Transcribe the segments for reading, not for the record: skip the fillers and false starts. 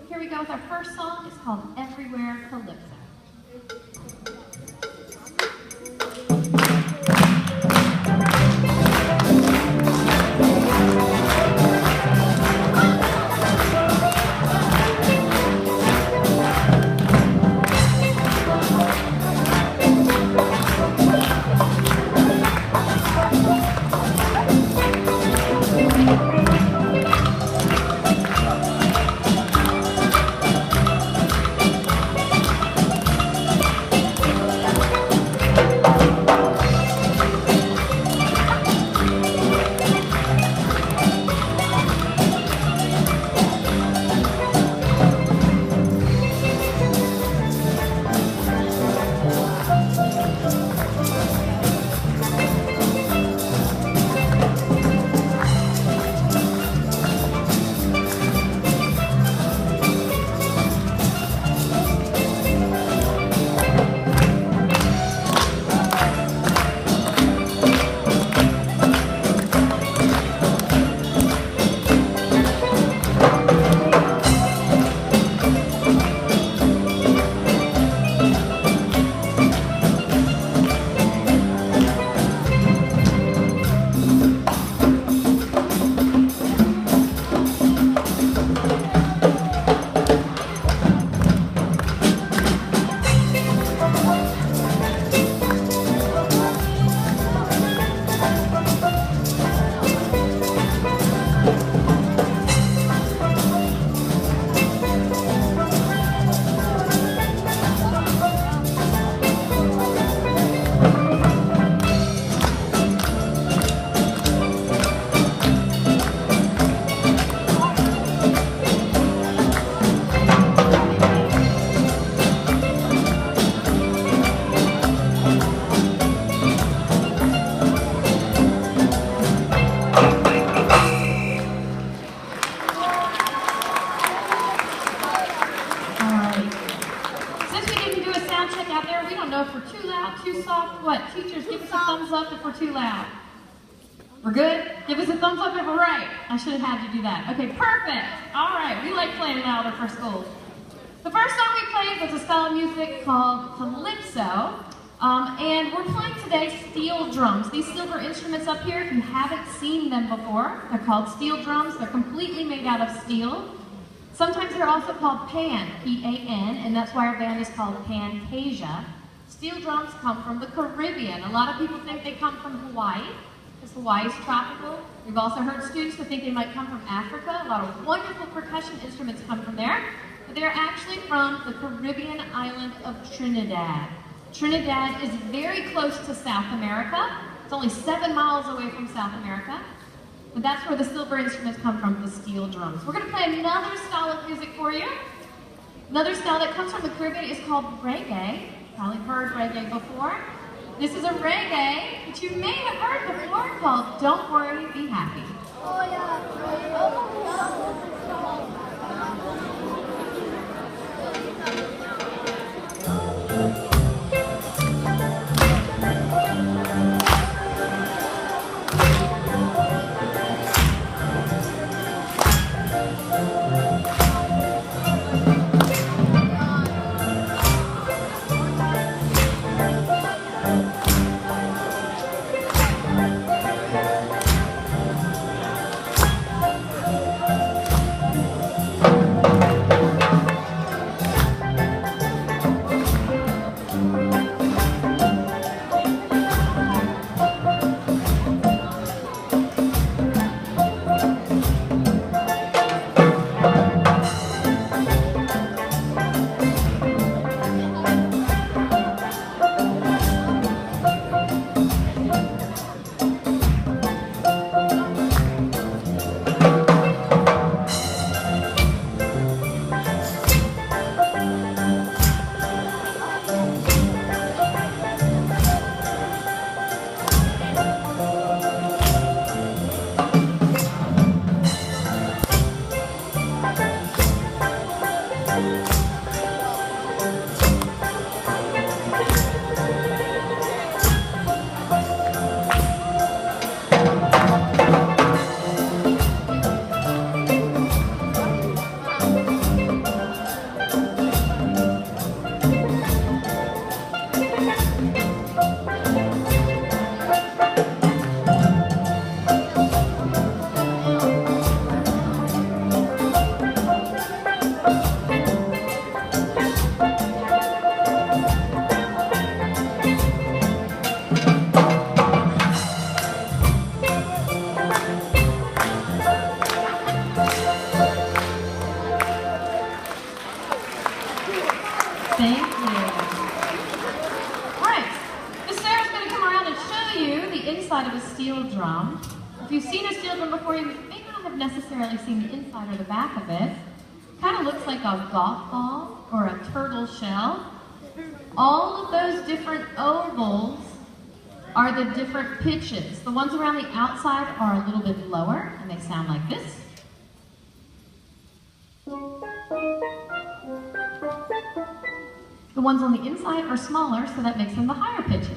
here we go with our first song. It's called Everywhere Calypso. Too loud. We're good? Give us a thumbs up if we're right. I should have had you do that. Okay, perfect. All right, we like playing louder for school. The first song we played was a style of music called Calypso. And we're playing today steel drums. These silver instruments up here, if you haven't seen them before, they're called steel drums. They're completely made out of steel. Sometimes they're also called pan, P-A-N, and that's why our band is called Pantasia. Steel drums come from the Caribbean. A lot of people think they come from Hawaii, because Hawaii is tropical. We've also heard students who think they might come from Africa. A lot of wonderful percussion instruments come from there, but they're actually from the Caribbean island of Trinidad. Trinidad is very close to South America. It's only 7 miles away from South America, but that's where the silver instruments come from, the steel drums. We're going to play another style of music for you. Another style that comes from the Caribbean is called reggae. Probably heard reggae before. This is a reggae that you may have heard before called Don't Worry, Be Happy. Oh, yeah. Thank you. All right, Miss Sarah's going to come around and show you the inside of a steel drum. If you've seen a steel drum before, you may not have necessarily seen the inside or the back of it. Kind of looks like a golf ball or a turtle shell. All of those different ovals are the different pitches. The ones around the outside are a little bit lower, and they sound like this. The ones on the inside are smaller, so that makes them the higher pitches.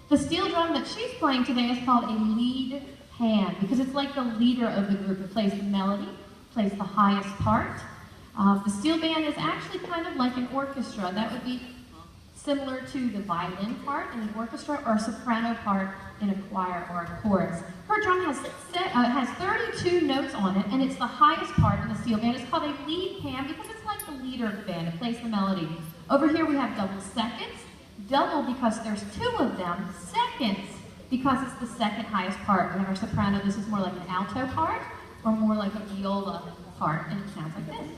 The steel drum that she's playing today is called a lead hand because it's like the leader of the group. It plays the melody, plays the highest part. The steel band is actually kind of like an orchestra. That would be similar to the violin part in the orchestra or a soprano part in a choir or a chorus. Her drum has 32 notes on it, and it's the highest part in the steel band. It's called a lead hand because it's like the leader of the band. It plays the melody. Over here we have double seconds. Double because there's two of them. Seconds because it's the second highest part. We have our soprano. This is more like an alto part or more like a viola part, and it sounds like this.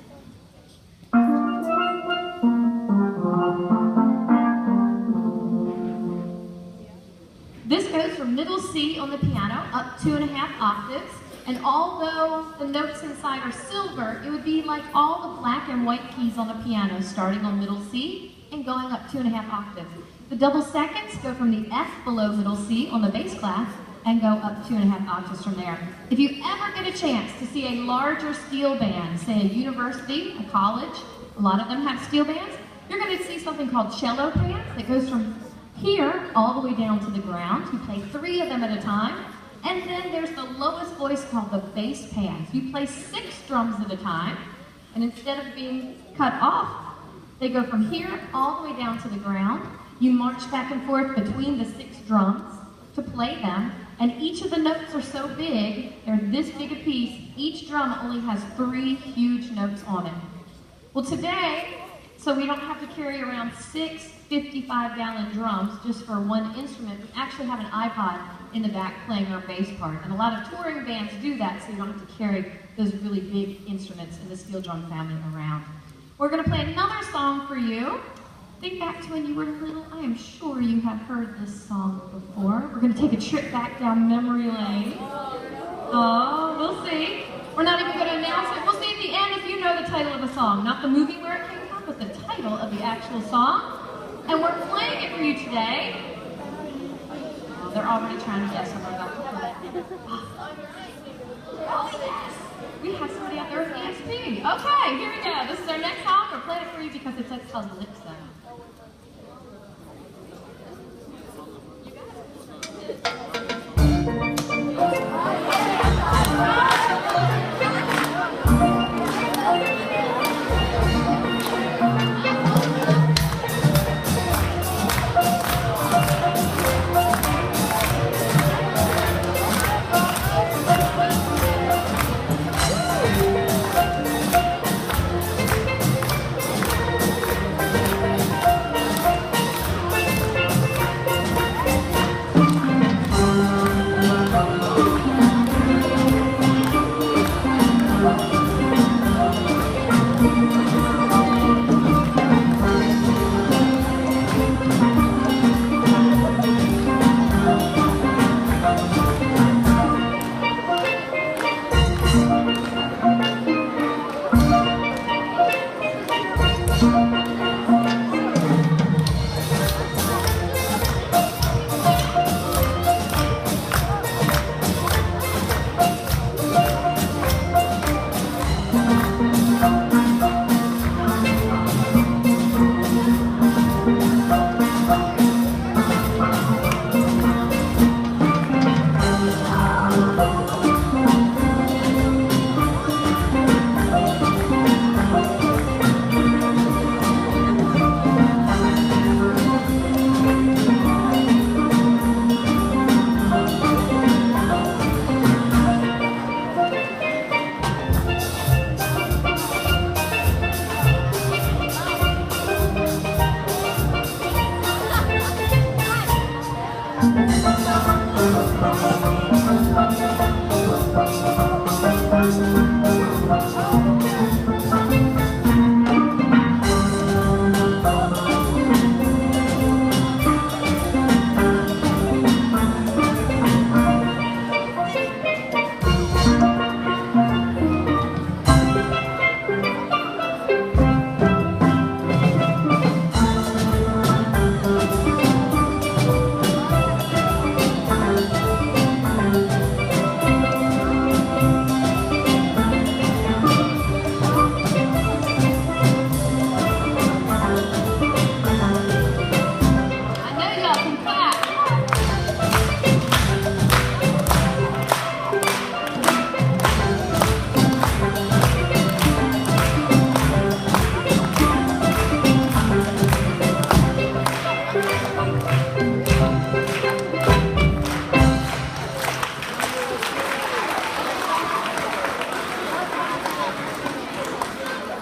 This goes from middle C on the piano up 2.5 octaves, and although the notes inside are silver, it would be like all the black and white keys on the piano starting on middle C and going up 2.5 octaves. The double seconds go from the F below middle C on the bass clef and go up 2.5 octaves from there. If you ever get a chance to see a larger steel band, say a university, a college, a lot of them have steel bands, you're going to see something called cello bands that goes from here all the way down to the ground. You play 3 of them at a time. And then there's the lowest voice called the bass pans. You play 6 drums at a time, and instead of being cut off, they go from here all the way down to the ground. You march back and forth between the 6 drums to play them, and each of the notes are so big, they're this big a piece, each drum only has 3 huge notes on it. Well today, so we don't have to carry around 6 55-gallon drums just for one instrument, we actually have an iPod in the back playing our bass part. And a lot of touring bands do that so you don't have to carry those really big instruments in the steel drum family around. We're going to play another song for you. Think back to when you were little. I am sure you have heard this song before. We're going to take a trip back down memory lane. Oh, we'll see. We're not even going to announce it. We'll see at the end if you know the title of the song. Not the movie where it came from, but the title of the actual song. And we're playing it for you today. Oh, they're already trying to guess what we're about to play. Oh, yes! We have somebody out there with ESP. Okay, here we go. This is our next song. We're playing it for you because it's called Calypso.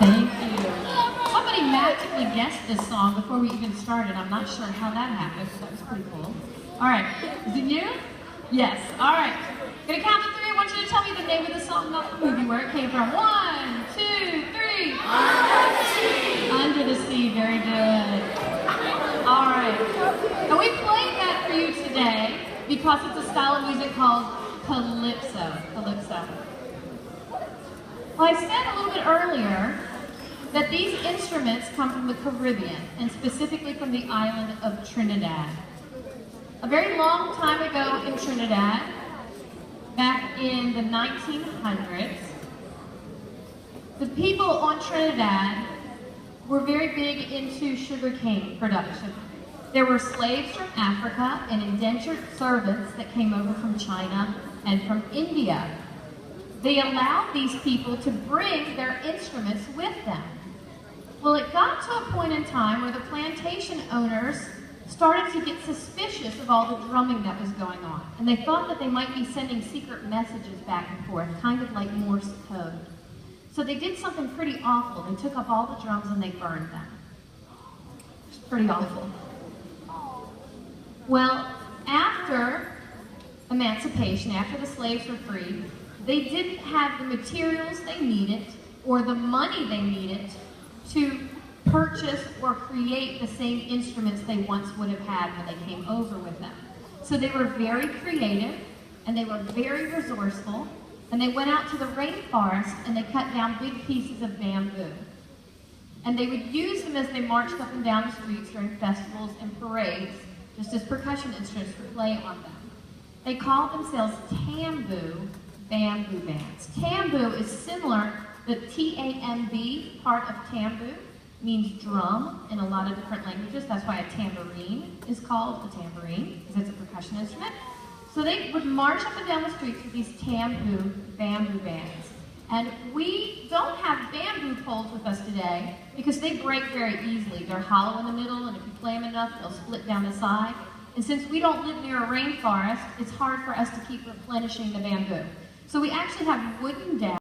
Thank you. Somebody magically guessed this song before we even started. I'm not sure how that happened, but that was pretty cool. All right, is it you? Yes, all right. Gonna count to 3. I want you to tell me the name of the song, not the movie, where it came from. 1, 2, 3. Under the Sea. Under the Sea, very good. All right. And we played that for you today because it's a style of music called calypso. Calypso. Well, I said a little bit earlier that these instruments come from the Caribbean, and specifically from the island of Trinidad. A very long time ago in Trinidad, back in the 1900s, the people on Trinidad were very big into sugarcane production. There were slaves from Africa and indentured servants that came over from China and from India. They allowed these people to bring their instruments with them. Well, it got to a point in time where the plantation owners started to get suspicious of all the drumming that was going on. And they thought that they might be sending secret messages back and forth, kind of like Morse code. So they did something pretty awful. They took up all the drums and they burned them. It's pretty awful. Well, after emancipation, after the slaves were freed, they didn't have the materials they needed or the money they needed to purchase or create the same instruments they once would have had when they came over with them. So they were very creative and they were very resourceful, and they went out to the rainforest and they cut down big pieces of bamboo. And they would use them as they marched up and down the streets during festivals and parades, just as percussion instruments to play on them. They called themselves tambu bamboo bands. Tambu is similar, the T-A-M-B part of tambu means drum in a lot of different languages. That's why a tambourine is called a tambourine, because it's a percussion instrument. So they would march up and down the streets with these tambu bamboo bands. And we don't have bamboo poles with us today because they break very easily. They're hollow in the middle, and if you play them enough, they'll split down the side. And since we don't live near a rainforest, it's hard for us to keep replenishing the bamboo. So we actually have wooden decks.